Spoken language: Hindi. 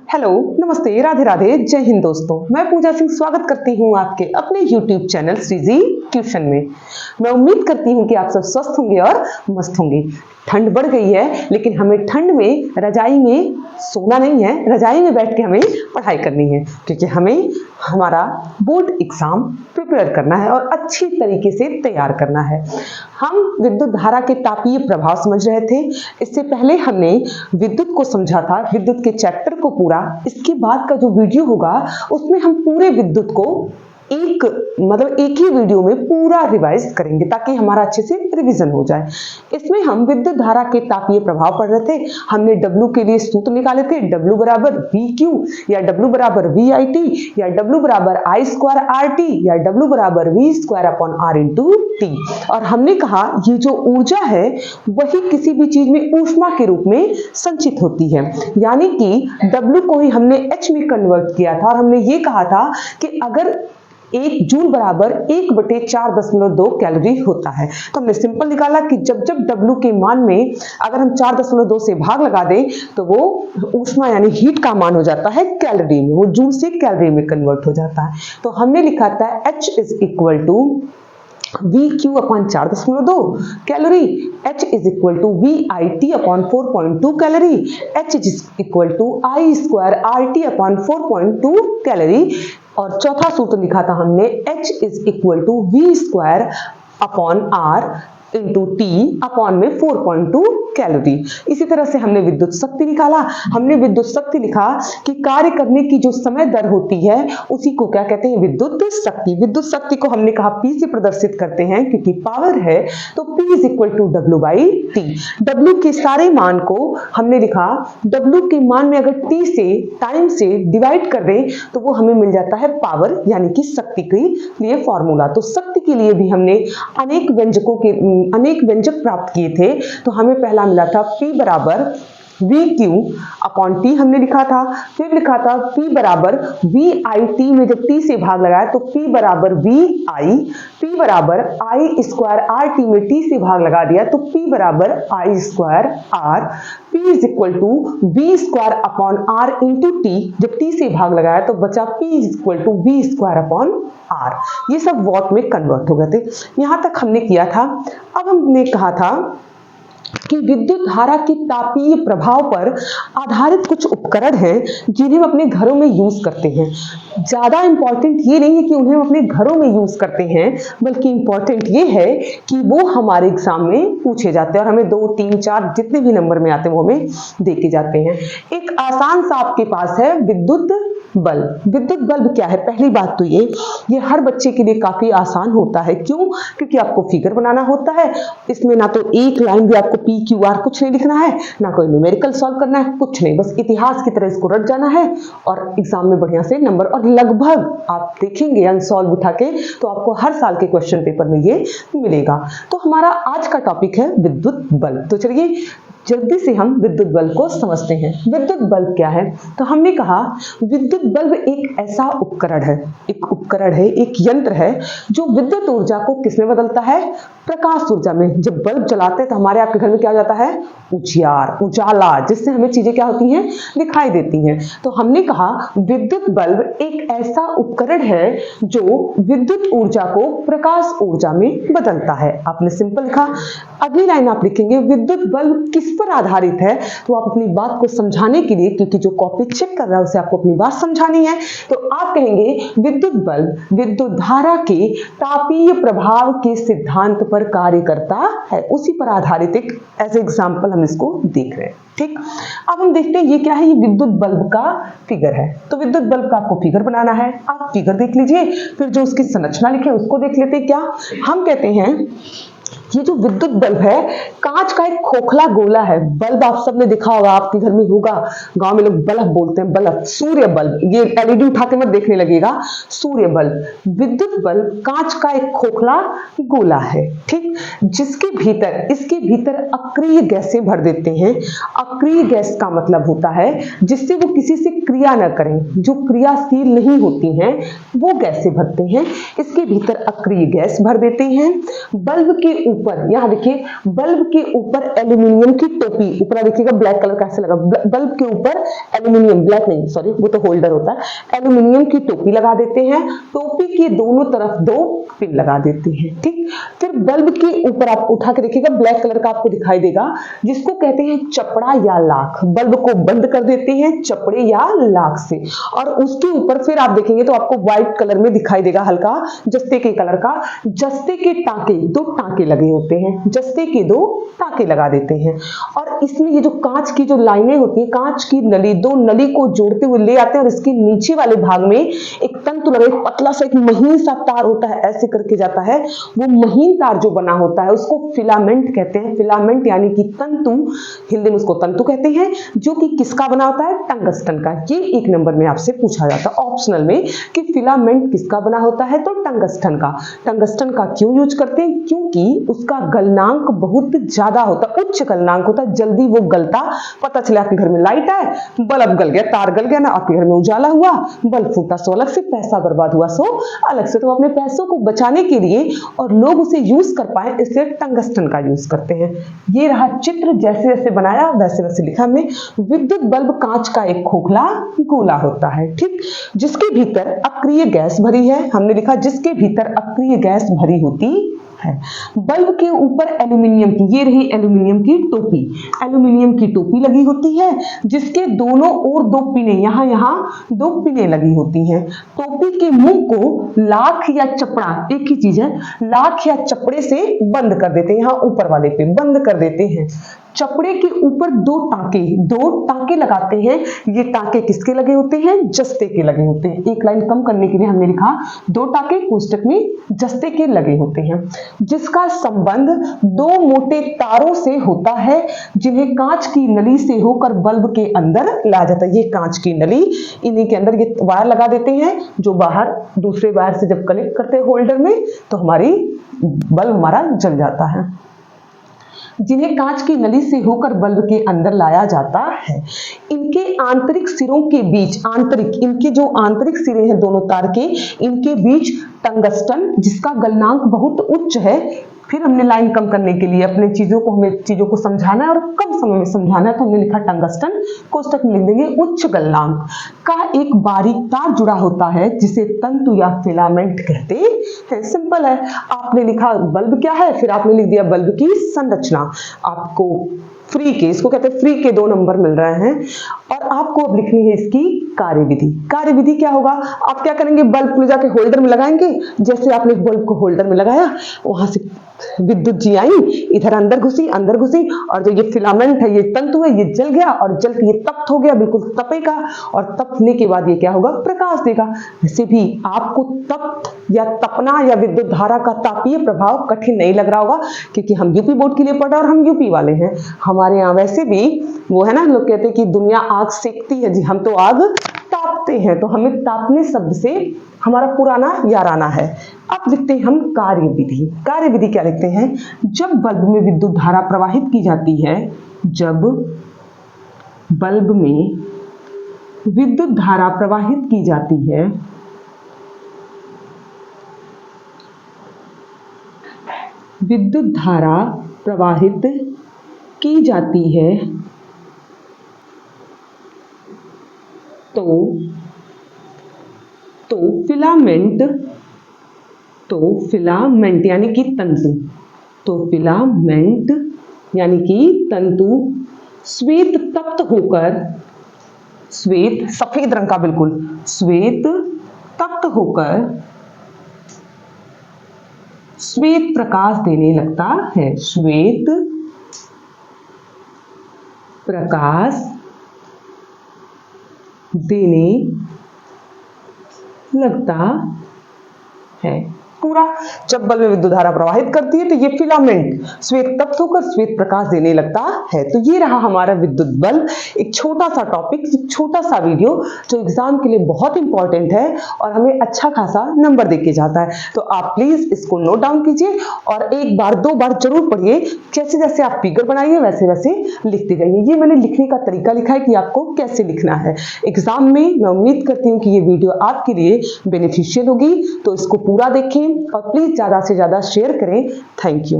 हेलो, नमस्ते, राधे राधे, जय हिंद दोस्तों। मैं पूजा सिंह स्वागत करती हूँ आपके अपने YouTube चैनल श्रीजी ट्यूशन में। मैं उम्मीद करती हूँ कि आप सब स्वस्थ होंगे और मस्त होंगे। ठंड बढ़ गई है, लेकिन हमें ठंड में रजाई में सोना नहीं है, रजाई में बैठ के हमें पढ़ाई करनी है, क्योंकि हमें हमारा बोर्ड एग्जाम प्रिपेयर करना है और अच्छी तरीके से तैयार करना है। हम विद्युत धारा के तापीय प्रभाव समझ रहे थे। इससे पहले हमने विद्युत को समझा था, विद्युत के चैप्टर को पूरा। इसके बाद का जो वीडियो होगा उसमें हम पूरे विद्युत को एक ही वीडियो में पूरा रिवाइज करेंगे, ताकि हमारा अच्छे से रिवीजन हो जाए। इसमें हम विद्युत धारा के तापीय प्रभाव पढ़ रहे थे। हमने W के लिए सूत्र निकाले थे, W बराबर VQ या W बराबर VIT या W बराबर I स्क्वायर RT या W बराबर V square upon R into T। और हमने कहा ये जो ऊर्जा है वही किसी भी चीज में ऊष्मा के रूप में संचित होती है, यानी कि W को ही हमने H में कन्वर्ट किया था। और हमने ये कहा था कि अगर 1 जूल बराबर 1/4.2 कैलोरी होता है, तो हमने सिंपल निकाला कि जब जब W के मान में अगर हम 4.2 से भाग लगा दें तो वो ऊष्मा यानी हीट का मान हो जाता है कैलोरी में, वो जूल से कैलोरी में कन्वर्ट हो जाता है। तो हमने लिखा था H is equal to VQ upon 4.2 calorie, H is equal to VIT upon 4.2 calorie, H is equal to I square RT upon 4.2 calorie. और चौथा सूत्र लिखा था हमने H is equal to V square upon R into T upon में 4.2 कैलोरी। इसी तरह से हमने विद्युत शक्ति निकाला। हमने विद्युत शक्ति लिखा कि कार्य करने की जो समय दर होती है उसी को क्या कहते हैं, विद्युत शक्ति। विद्युत शक्ति को हमने कहा P से प्रदर्शित करते हैं, क्योंकि पावर है तो P is equal to W by T। W के सारे मान को हमने लिखा, W के मान में अगर T से टाइम से डिवाइड कर दें तो वो हमें मिल जाता है पावर, यानी कि शक्ति के लिए फॉर्मूला। तो शक्ति के लिए भी हमने अनेक व्यंजक प्राप्त किए थे। तो हमें पहला मिला था P बराबर VQ अपॉन T हमने लिखा था। फिर लिखा था P बराबर VIT में जब T से भाग लगाया तो P बराबर VI, P बराबर I स्क्वायर RT में T से भाग लगा दिया तो P बराबर I square R, P is equal to V square upon R into T। जब T से भाग लगाया तो बचा P is equal to V square upon R। ये सब वॉट में कन्वर्ट हो गए थे। यहां तक हमने किया था। अब हमने कहा था कि विद्युत धारा के तापीय प्रभाव पर आधारित कुछ उपकरण हैं जिन्हें हम अपने घरों में यूज करते हैं। ज्यादा इंपॉर्टेंट ये नहीं है कि उन्हें हम अपने घरों में यूज करते हैं, बल्कि इंपॉर्टेंट ये है कि वो हमारे एग्जाम में पूछे जाते हैं और हमें 2, 3, 4 जितने भी नंबर में आते हैं वो हमें दे के जाते हैं। एक आसान सा आपके पास है विद्युत बल्ब। विद्युत बल्ब क्या है? पहली बात तो ये हर बच्चे के लिए काफी आसान होता है। क्यों? क्योंकि आपको फिगर बनाना होता है। इसमें ना तो एक लाइन भी आपको PQR कुछ नहीं लिखना है, ना कोई न्यूमेरिकल सॉल्व करना है, कुछ नहीं, बस इतिहास की तरह इसको रट जाना है और एग्जाम में बढ़िया से नंबर। और लगभग आप देखेंगे अनसॉल्व उठा के तो आपको हर साल के क्वेश्चन पेपर में ये मिलेगा। तो हमारा आज का टॉपिक है विद्युत बल्ब। तो चलिए जल्दी से हम विद्युत बल्ब को समझते हैं। विद्युत बल्ब क्या है? तो हमने कहा विद्युत बल्ब एक ऐसा उपकरण है, एक यंत्र है जो विद्युत ऊर्जा को किसमें बदलता है? प्रकाश ऊर्जा में। जब बल्ब जलाते हैं तो हमारे आपके घर में क्या हो जाता है? उजाला, जिससे हमें चीजें क्या होती हैं? दिखाई देती हैं। तो हमने कहा विद्युत बल्ब एक ऐसा उपकरण है जो विद्युत ऊर्जा को प्रकाश ऊर्जा में बदलता है। आपने सिंपल लिखा। अगली लाइन आप लिखेंगे विद्युत बल्ब किस पर आधारित है? तो आप अपनी बात को समझाने के लिए, क्योंकि जो कॉपी चेक कर रहा है उसे आपको अपनी बात समझानी है, तो आप कहेंगे विद्युत बल्ब विद्युत धारा के तापीय प्रभाव के सिद्धांत पर कार्य करता है। उसी पर आधारित एक ऐसे एग्जाम्पल हम इसको देख रहे हैं। ठीक, अब हम देखते हैं ये क्या है। ये विद्युत बल्ब का फिगर है। तो विद्युत बल्ब का आपको फिगर बनाना है। आप फिगर देख लीजिए, फिर जो उसकी संरचना लिखे उसको देख लेते हैं। क्या हम कहते हैं, ये जो विद्युत बल्ब है कांच का एक खोखला गोला है। बल्ब आप सबने देखा होगा, आपके घर में होगा, गांव में लोग बल्ब बोलते हैं, बल्ब, सूर्य बल्ब। ये LED उठा के मत देखने लगेगा, सूर्य बल्ब। विद्युत बल्ब कांच का एक खोखला गोला है, ठीक, जिसके भीतर, इसके भीतर अक्रिय गैसें भर देते हैं। अक्रिय गैस का मतलब होता है जिससे वो किसी से क्रिया न करें, जो क्रियाशील नहीं होती हैं वो गैसें भरते हैं। इसके भीतर अक्रिय गैस भर देते हैं। बल्ब के ऊपर, यहाँ देखिए बल्ब के ऊपर एल्यूमिनियम की टोपी, ऊपर देखिएगा ब्लैक कलर कैसे लगा, बल्ब के ऊपर एल्यूमिनियम, ब्लैक नहीं सॉरी वो तो होल्डर होता है, एल्यूमिनियम की टोपी लगा देते हैं, टोपी के दोनों तरफ 2 पिन लगा देते हैं। ठीक, फिर बल्ब के ऊपर आप उठा के देखिएगा ब्लैक कलर का आपको दिखाई देगा, जिसको कहते हैं चपड़ा या लाख, बल्ब को बंद कर देते हैं चपड़े या लाख से, और उसके ऊपर फिर आप देखेंगे तो आपको व्हाइट कलर में दिखाई देगा हल्का जस्ते के कलर का, जस्ते के टांके, 2 टांके लगे होते हैं, जस्ते के 2 टांके लगा देते हैं। और इसमें ये जो कांच की जो लाइनें होती है, कांच की नली, 2 नली को जोड़ते हुए ले आते हैं, और इसके नीचे वाले भाग में एक तंतु लगा, एक पतला सा एक महीन सा तार होता है, ऐसे करके जाता है, वो महीन तार जो बना होता है उसको फिलामेंट कहते हैं। फिलामेंट यानी कि तंतु, हिंदी में उसको तंतु कहते हैं, जो कि किसका बना होता है, टंगस्टन का। ये 1 नंबर में आपसे पूछा जाता है ऑप्शनल में कि फिलामेंट किसका बना होता है, तो टंगस्टन का। टंगस्टन का क्यों यूज करते हैं, क्योंकि उसका गलनांक बहुत ज्यादा होता है, उच्च गलनांक होता है, जल्दी वो गलता, पता चला आपके घर में लाइट आए, बल्ब गल गया, तार गल गया ना, आपके घर में उजाला हुआ, बल्ब फूटा, सो अलग से पैसा बर्बाद हुआ, सो अलग से। तो अपने पैसों को बचाने के लिए और लोग उसे यूज कर पाए इसलिए टंगस्टन का यूज करते हैं। ये रहा चित्र, जैसे जैसे बनाया वैसे वैसे लिखा हमने। विद्युत बल्ब कांच का एक खोखला गोला होता है, ठीक, जिसके भीतर अक्रिय गैस भरी है, हमने लिखा जिसके भीतर अक्रिय गैस भरी होती है। बल्ब के ऊपर एल्यूमिनियम की, ये रही एल्यूमिनियम की टोपी, एल्यूमिनियम की टोपी लगी होती है, जिसके दोनों ओर 2 पिने, यहाँ 2 पिने लगी होती हैं। टोपी के मुंह को लाख या चपड़ा, एक ही चीज है, लाख या चपड़े से बंद कर देते हैं, यहाँ ऊपर वाले पे बंद कर देते हैं। चपड़े के ऊपर 2 टांके लगाते हैं। ये टांके किसके लगे होते हैं, जस्ते के लगे होते हैं। एक लाइन कम करने के लिए हमने लिखा 2 टांके कोष्टक में जस्ते के लगे होते हैं, जिसका संबंध 2 मोटे तारों से होता है, जिन्हें कांच की नली से होकर बल्ब के अंदर लाया जाता है। ये कांच की नली, इन्हीं के अंदर ये वायर लगा देते हैं, जो बाहर दूसरे वायर से जब कनेक्ट करते हैं होल्डर में तो हमारी बल्ब हमारा जल जाता है, जिन्हें कांच की नली से होकर बल्ब के अंदर लाया जाता है। इनके आंतरिक सिरों के बीच, इनके जो आंतरिक सिरे हैं दोनों तार के, इनके बीच टंगस्टन, जिसका गलनांक बहुत उच्च है। फिर हमने लाइन कम करने के लिए हमें चीजों को समझाना है और कम समय में समझाना है, तो हमने लिखा टंगस्टन, कोष्टक में लिख देंगे उच्च गलनांक का एक बारीक तार जुड़ा होता है, जिसे तंतु या फिलामेंट कहते हैं। सिंपल है, आपने लिखा बल्ब क्या है, फिर आपने लिख दिया बल्ब की संरचना। आपको फ्री के, इसको कहते हैं फ्री के 2 नंबर मिल रहे हैं, और आपको अब लिखनी है इसकी कार्यविधि। कार्यविधि क्या होगा, आप क्या करेंगे, बल्ब को ले जाके होल्डर में लगाएंगे, जैसे आपने बल्ब को होल्डर में लगाया, वहां से विद्युत जी आई, इधर अंदर घुसी, और जो ये फिलामेंट है, ये तंतु है, ये जल गया, और जल के ये तप्त हो गया, बिल्कुल तपेगा, और तपने के बाद ये क्या होगा, प्रकाश देगा। वैसे भी आपको तप्त या तपना या विद्युत धारा का तापीय प्रभाव कठिन नहीं लग रहा होगा, क्योंकि हम यूपी बोर्ड के लिए पढ़ रहे हैं और हम यूपी वाले हैं। हमारे यहाँ वैसे भी वो है ना, लोग कहते हैं कि दुनिया आग सेकती है, जी हम तो आग तापते हैं, तो हमें तापने शब्द से हमारा पुराना याराना है। अब लिखते हैं हम कार्यविधि। कार्यविधि क्या लिखते हैं, जब बल्ब में विद्युत धारा प्रवाहित की जाती है, जब बल्ब में विद्युत धारा प्रवाहित की जाती है, विद्युत धारा प्रवाहित की जाती है, तो फिलामेंट यानी कि तंतु, श्वेत तप्त होकर, श्वेत सफेद रंग का, बिल्कुल श्वेत तप्त होकर श्वेत प्रकाश देने लगता है, श्वेत प्रकाश देने लगता है। पूरा जब बल्ब में विद्युत धारा प्रवाहित करती है तो ये फिलामेंट श्वेत तप्त होकर श्वेत प्रकाश देने लगता है। तो ये रहा हमारा विद्युत बल्ब, एक छोटा सा टॉपिक, एक छोटा सा वीडियो जो एग्जाम के लिए बहुत इंपॉर्टेंट है और हमें अच्छा खासा नंबर देके जाता है। तो आप प्लीज इसको नोट डाउन कीजिए और 1 बार 2 बार जरूर पढ़िए। जैसे जैसे आप फिगर बनाइए वैसे वैसे लिखते जाइए। ये मैंने लिखने का तरीका लिखा है कि आपको कैसे लिखना है। एग्जाम में मैं उम्मीद करती हूँ कि ये वीडियो आपके लिए बेनिफिशियल होगी, तो इसको पूरा देखें और प्लीज ज्यादा से ज्यादा शेयर करें। Thank you.